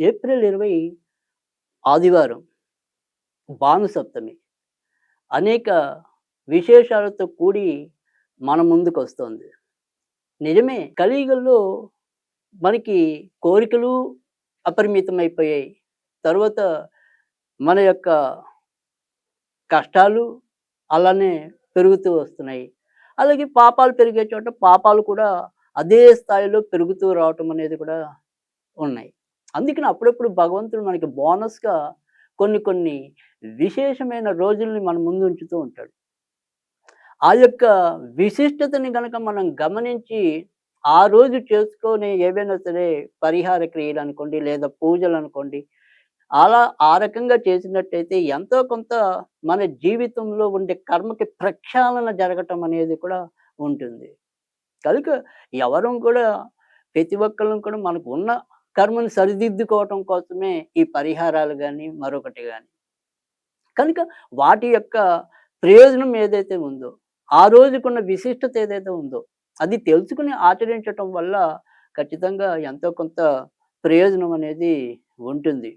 April 20 ఆదివారం, భానుసప్తమి. అనేక విశేషాలతో కూడి మన ముందుకొస్తోంది. నిజమే కలియుగంలో మనకి కోరికలు అపరిమితమైపోయాయి. తరువాత మన యొక్క కష్టాలు అలానే పెరుగుతూ వస్తున్నాయి. అలాగే పాపాలు పెరిగే చోట పాపాలు కూడా అదే స్థాయిలో పెరుగుతూ రావటం అనేది కూడా ఉన్నాయి. అందుకని అప్పుడప్పుడు భగవంతుడు మనకి బోనస్‌గా కొన్ని కొన్ని విశేషమైన రోజుల్ని మన ముందు ఉంచుతూ ఉంటాడు. ఆ యొక్క విశిష్టతని గనక మనం గమనించి, ఆ రోజు చేసుకునే ఏవైనా సరే పరిహార క్రియలనుకోండి, లేదా పూజలనుకోండి, అలా ఆ రకంగా చేసినట్టయితే ఎంతో కొంత మన జీవితంలో ఉండే కర్మకి ప్రక్షాళన జరగటం అనేది కూడా ఉంటుంది. కనుక ఎవరం కూడా ప్రతి ఒక్కళ్ళం కూడా మనకు ఉన్న కర్మను సరిదిద్దుకోవటం కోసమే ఈ పరిహారాలు గాని, మరొకటి గాని. కనుక వాటి యొక్క ప్రయోజనం ఏదైతే ఉందో, ఆ రోజుకున్న విశిష్టత ఏదైతే ఉందో, అది తెలుసుకొని ఆచరించటం వల్ల ఖచ్చితంగా ఎంతో కొంత ప్రయోజనం అనేది ఉంటుంది.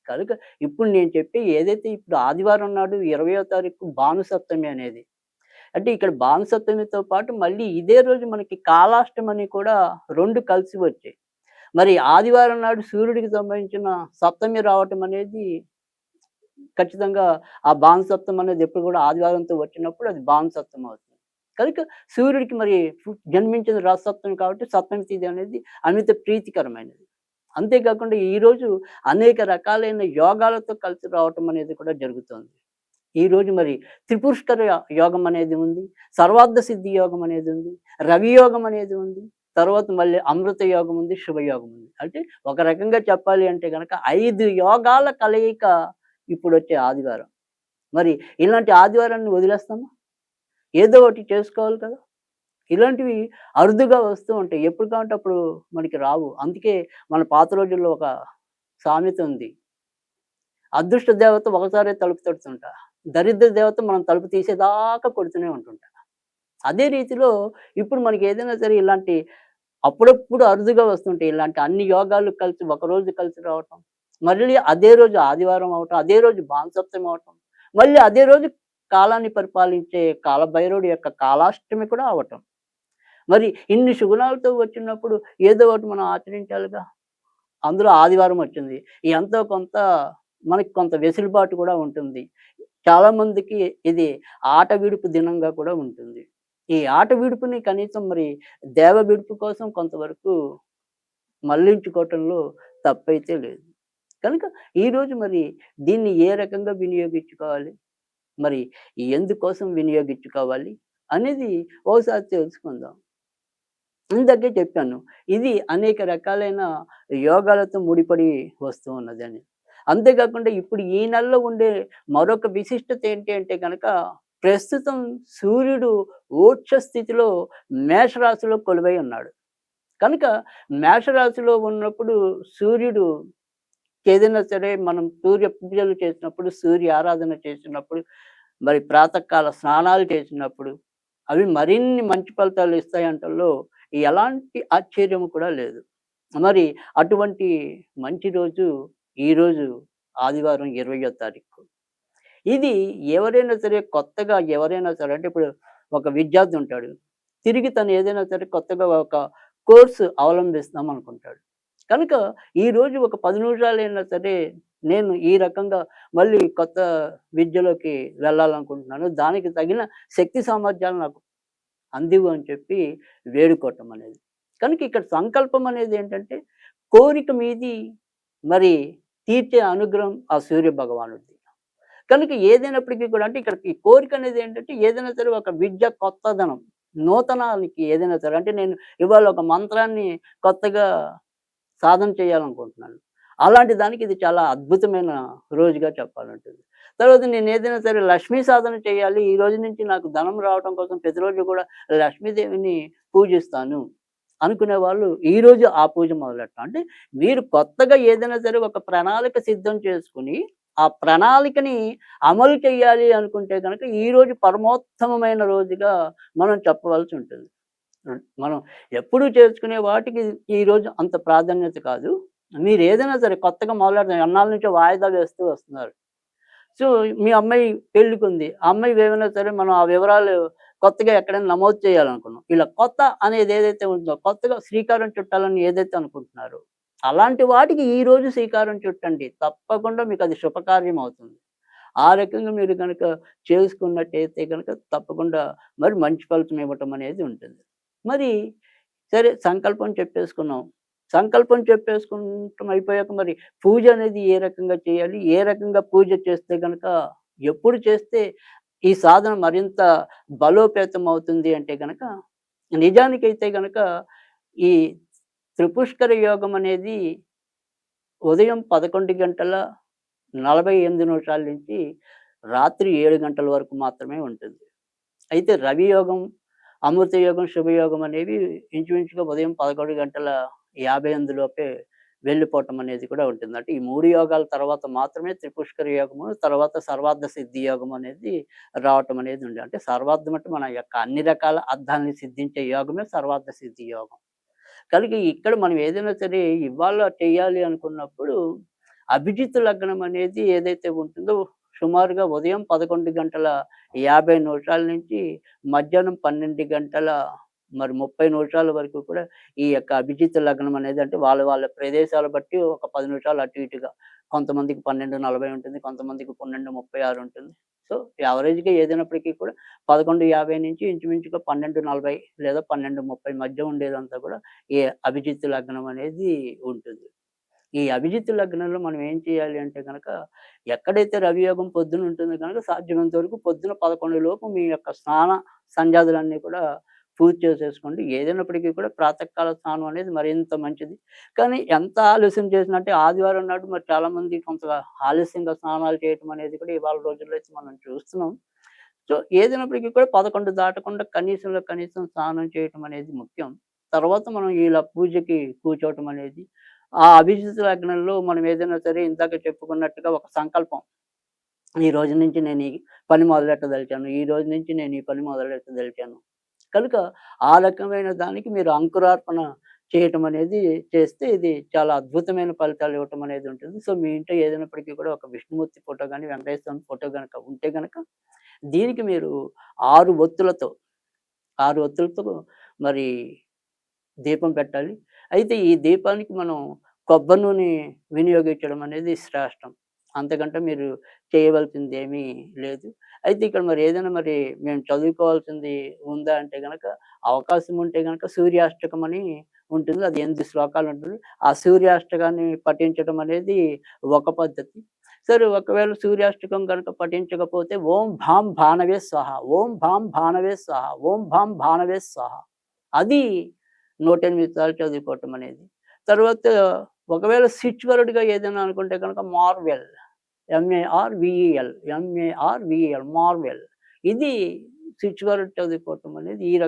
కనుక ఇప్పుడు నేను చెప్పే ఏదైతే ఇప్పుడు ఆదివారం నాడు 20వ తారీఖు భానుసప్తమి అనేది. అంటే ఇక్కడ భానుసప్తమితో పాటు మళ్ళీ ఇదే రోజు మనకి కాలాష్టమని కూడా 2 కలిసి వచ్చాయి. మరి ఆదివారం నాడు సూర్యుడికి సంబంధించిన సప్తమి రావటం అనేది ఖచ్చితంగా ఆ భానుసప్తం అనేది ఎప్పుడు కూడా ఆదివారంతో వచ్చినప్పుడు అది భానుసప్తమి అవుతుంది. కనుక సూర్యుడికి మరి జన్మించిన సప్తమి కాబట్టి సప్తమి తిథి అనేది అమిత ప్రీతికరమైనది. అంతేకాకుండా ఈరోజు అనేక రకాలైన యోగాలతో కలిసి రావటం అనేది కూడా జరుగుతుంది. ఈరోజు మరి త్రిపుష్కర యోగం అనేది ఉంది. సర్వార్థ సిద్ధి యోగం అనేది ఉంది. రవి యోగం అనేది ఉంది. తర్వాత మళ్ళీ అమృత యోగం ఉంది. శుభయోగం ఉంది. అంటే ఒక రకంగా చెప్పాలి అంటే గనక 5 యోగాల కలయిక ఇప్పుడొచ్చే ఆదివారం. మరి ఇలాంటి ఆదివారాన్ని వదిలేస్తామా? ఏదో ఒకటి చేసుకోవాలి కదా! ఇలాంటివి అరుదుగా వస్తూ ఉంటాయి. ఎప్పుడు కావాలంటే అప్పుడు మనకి రావు. అందుకే మన పాత రోజుల్లో ఒక సామెత ఉంది. అదృష్ట దేవత ఒకసారే తలుపు తడుతుంటా. దరిద్ర దేవత మనం తలుపు తీసేదాకా కొడుతూనే ఉంటుంటా. అదే రీతిలో ఇప్పుడు మనకి ఏదైనా సరే ఇలాంటి అప్పుడప్పుడు అరుదుగా వస్తుంటాయి. ఇలాంటి అన్ని యోగాలు కలిసి ఒకరోజు కలిసి రావటం. మళ్ళీ అదే రోజు ఆదివారం అవ్వటం. అదే రోజు భానుసప్తమి అవ్వటం. మళ్ళీ అదే రోజు కాలాన్ని పరిపాలించే కాలభైరవుడి యొక్క కాలాష్టమి కూడా అవ్వటం. మరి ఇన్ని శుగుణాలతో వచ్చినప్పుడు ఏదో ఒకటి మనం ఆచరించాలిగా. అందులో ఆదివారం వచ్చింది. ఎంతో కొంత మనకి కొంత వెసులుబాటు కూడా ఉంటుంది. చాలామందికి ఇది ఆట విడుపు దినంగా కూడా ఉంటుంది. ఈ ఆట విడుపుని కనీసం మరి దేవ విడుపు కోసం కొంతవరకు మళ్లించుకోవటంలో తప్పైతే లేదు. కనుక ఈరోజు మరి దీన్ని ఏ రకంగా వినియోగించుకోవాలి? మరి ఎందుకోసం వినియోగించుకోవాలి? అనేది ఓసారి తెలుసుకుందాం. ఇందాకే చెప్పాను. ఇది అనేక రకాలైన యోగాలతో ముడిపడి వస్తూ ఉన్నదని. అంతేకాకుండా ఇప్పుడు ఈ నెలలో ఉండే మరొక విశిష్టత ఏంటి అంటే గనక, ప్రస్తుతం సూర్యుడు ఉచ్చ స్థితిలో మేషరాశిలో కొలువై ఉన్నాడు. కనుక మేషరాశిలో ఉన్నప్పుడు సూర్యుడు ఏదైనా సరే మనం సూర్య పూజలు చేసినప్పుడు, సూర్య ఆరాధన చేసినప్పుడు, మరి ప్రాతకాల స్నానాలు చేసినప్పుడు అవి మరిన్ని మంచి ఫలితాలు ఇస్తాయంటల్లో ఎలాంటి ఆశ్చర్యం కూడా లేదు. మరి అటువంటి మంచి రోజు ఈరోజు ఆదివారం 20వ తారీఖు. ఇది ఎవరైనా సరే కొత్తగా ఎవరైనా సరే అంటే ఇప్పుడు ఒక విద్యార్థి ఉంటాడు. తిరిగి తను ఏదైనా సరే కొత్తగా ఒక కోర్స్ అవలంబిస్తాం అనుకుంటాడు. కనుక ఈరోజు ఒక 10 నిమిషాలైనా సరే నేను ఈ రకంగా మళ్ళీ కొత్త విద్యలోకి వెళ్ళాలనుకుంటున్నాను. దానికి తగిన శక్తి సామర్థ్యాలు నాకు అందివ్వు అని చెప్పి వేడుకోవటం అనేది. కనుక ఇక్కడ సంకల్పం అనేది ఏంటంటే కోరిక మీది మరి తీర్చే అనుగ్రహం ఆ సూర్య భగవానుడిది. కనుక ఏదైనప్పటికీ కూడా అంటే ఇక్కడ ఈ కోరిక అనేది ఏంటంటే ఏదైనా సరే ఒక విద్య కొత్తదనం, నూతనానికి ఏదైనా సరే అంటే నేను ఇవాళ ఒక మంత్రాన్ని కొత్తగా సాధన చేయాలనుకుంటున్నాను. అలాంటి దానికి ఇది చాలా అద్భుతమైన రోజుగా చెప్పాలంటుంది. తర్వాత నేను ఏదైనా సరే లక్ష్మీ సాధన చేయాలి. ఈ రోజు నుంచి నాకు ధనం రావటం కోసం ప్రతిరోజు కూడా లక్ష్మీదేవిని పూజిస్తాను అనుకునే వాళ్ళు ఈరోజు ఆ పూజ మొదలెట్టడం. అంటే మీరు కొత్తగా ఏదైనా సరే ఒక ప్రణాళిక సిద్ధం చేసుకొని, ఆ ప్రణాళికని అమలు చేయాలి అనుకుంటే గనక ఈరోజు పరమోత్తమమైన రోజుగా మనం చెప్పవలసి ఉంటుంది. మనం ఎప్పుడూ చేసుకునే వాటికి ఈరోజు అంత ప్రాధాన్యత కాదు. మీరేదైనా సరే కొత్తగా మొదలెడదాం ఎన్నాళ్ళ నుంచో వాయిదా వేస్తూ వస్తున్నారు. సో, మీ అమ్మాయి పెళ్ళికుంది. ఆ అమ్మాయివి ఏమైనా సరే మనం ఆ వివరాలు కొత్తగా ఎక్కడైనా నమోదు చేయాలనుకున్నాం. ఇలా కొత్త అనేది ఏదైతే ఉందో, కొత్తగా శ్రీకారం చుట్టాలని ఏదైతే అనుకుంటున్నారో, అలాంటి వాటికి ఈ రోజు శ్రీకారం చుట్టండి. తప్పకుండా మీకది శుభకార్యం అవుతుంది. ఆ రకంగా మీరు గనక చేసుకున్నట్టయితే గనక తప్పకుండా మరి మంచి ఫలితం ఇవ్వటం అనేది ఉంటుంది. మరి సరే సంకల్పం చెప్పేసుకున్నాం. సంకల్పం చెప్పేసుకుంటం అయిపోయాక మరి పూజ అనేది ఏ రకంగా చేయాలి? ఏ రకంగా పూజ చేస్తే గనక ఎప్పుడు చేస్తే ఈ సాధన మరింత బలోపేతం అవుతుంది అంటే గనక నిజానికైతే గనక ఈ త్రిపుష్కర యోగం అనేది ఉదయం 11:48 నుంచి రాత్రి 7 గంటల వరకు మాత్రమే ఉంటుంది. అయితే రవి యోగం, అమృత యోగం, శుభయోగం అనేవి ఇంచుమించుగా ఉదయం 11:58 లోపే వెళ్ళిపోవటం అనేది కూడా ఉంటుంది. అంటే ఈ 3 యోగాల తర్వాత మాత్రమే త్రిపుష్కర యోగము, తర్వాత సర్వార్థ సిద్ధి యోగం అనేది రావటం అనేది ఉంది. అంటే సర్వార్థం అంటే మన యొక్క అన్ని రకాల అర్థాన్ని సిద్ధించే యోగమే సర్వార్థ సిద్ధి యోగం. కనుక ఇక్కడ మనం ఏదైనా సరే ఇవాళ చేయాలి అనుకున్నప్పుడు అభిజిత్ లగ్నం అనేది ఏదైతే ఉంటుందో సుమారుగా ఉదయం 11:50 నుంచి మధ్యాహ్నం 12:30 వరకు కూడా ఈ యొక్క అభిజిత్ లగ్నం అనేది అంటే వాళ్ళ వాళ్ళ ప్రదేశాల బట్టి ఒక 10 నిమిషాలు అటు ఇటుగా కొంతమందికి 12:40 ఉంటుంది. కొంతమందికి 12:36 ఉంటుంది. సో, యావరేజ్‌గా ఏదైనప్పటికీ కూడా 11:50 నుంచి ఇంచుమించుగా 12:40 లేదా 12:30 మధ్య ఉండేదంతా కూడా ఈ అభిజిత్ లగ్నం అనేది ఉంటుంది. ఈ అభిజిత్ లగ్నంలో మనం ఏం చేయాలి అంటే గనక, ఎక్కడైతే రవియోగం పొద్దున ఉంటుందో గనక సాధ్యమైనంత వరకు పొద్దున 11 లోపు మీ యొక్క స్నాన సంధ్యాదులన్నీ కూడా పూర్తి చేసేసుకోండి. ఏదైనప్పటికీ కూడా ప్రాతకాల స్నానం అనేది మరింత మంచిది. కానీ ఎంత ఆలస్యం చేసినా ఆదివారం నాడు మరి చాలామంది కొంత ఆలస్యంగా స్నానాలు చేయటం అనేది కూడా ఇవాళ రోజుల్లో అయితే మనం చూస్తున్నాం. సో, ఏదైనప్పటికీ కూడా 11 దాటకుండా కనీసంలో కనీసం స్నానం చేయటం అనేది ముఖ్యం. తర్వాత మనం ఇలా పూజకి కూర్చోవటం అనేది ఆ అభిజిత్ లగ్నంలో మనం ఏదైనా సరే ఇందాక చెప్పుకున్నట్టుగా ఒక సంకల్పం. ఈ రోజు నుంచి నేను ఈ పని మొదలెట్టదలిచాను. ఈ రోజు నుంచి నేను ఈ పని మొదలెట్టదలిచాను. కనుక ఆ రకమైన దానికి మీరు అంకురార్పణ చేయటం అనేది చేస్తే ఇది చాలా అద్భుతమైన ఫలితాలు ఇవ్వటం అనేది ఉంటుంది. సో, మీ ఇంట్లో ఏదైనప్పటికీ కూడా ఒక విష్ణుమూర్తి ఫోటో గాని, వెంకటేశ్వర స్వామి ఫోటో గనక ఉంటే గనక దీనికి మీరు 6 ఒత్తులతో 6 ఒత్తులతో మరి దీపం పెట్టాలి. అయితే ఈ దీపానికి మనం కొబ్బరి నూనె వినియోగించడం అనేది శ్రేష్టం. అంతకంటే మీరు చేయవలసిందేమీ లేదు. అయితే ఇక్కడ మరి ఏదైనా మరి మేము చదువుకోవాల్సింది ఉందా అంటే గనక, అవకాశం ఉంటే గనక సూర్యాష్టకం అని ఉంటుంది. అది 8 శ్లోకాలు ఉంటుంది. ఆ సూర్యాష్టకాన్ని పఠించడం అనేది ఒక పద్ధతి. సరే ఒకవేళ సూర్యాష్టకం గనక పఠించకపోతే ఓం భాం భానవే స్వాహ, ఓం భాం భానవే స్వాహ, ఓం భాం భానవే స్వాహ అది 108 సార్లు చదువుకోవటం అనేది. తర్వాత ఒకవేళ స్విచ్ వర్డ్‌గా ఏదైనా అనుకుంటే గనక మార్వెల్, ఎంఏఆర్‌విఈఎల్, ఎంఏఆర్‌విఈఎల్ మార్వెల్ ఇది స్విచ్ వర్డ్ చదువుకోవటం అనేది ఈ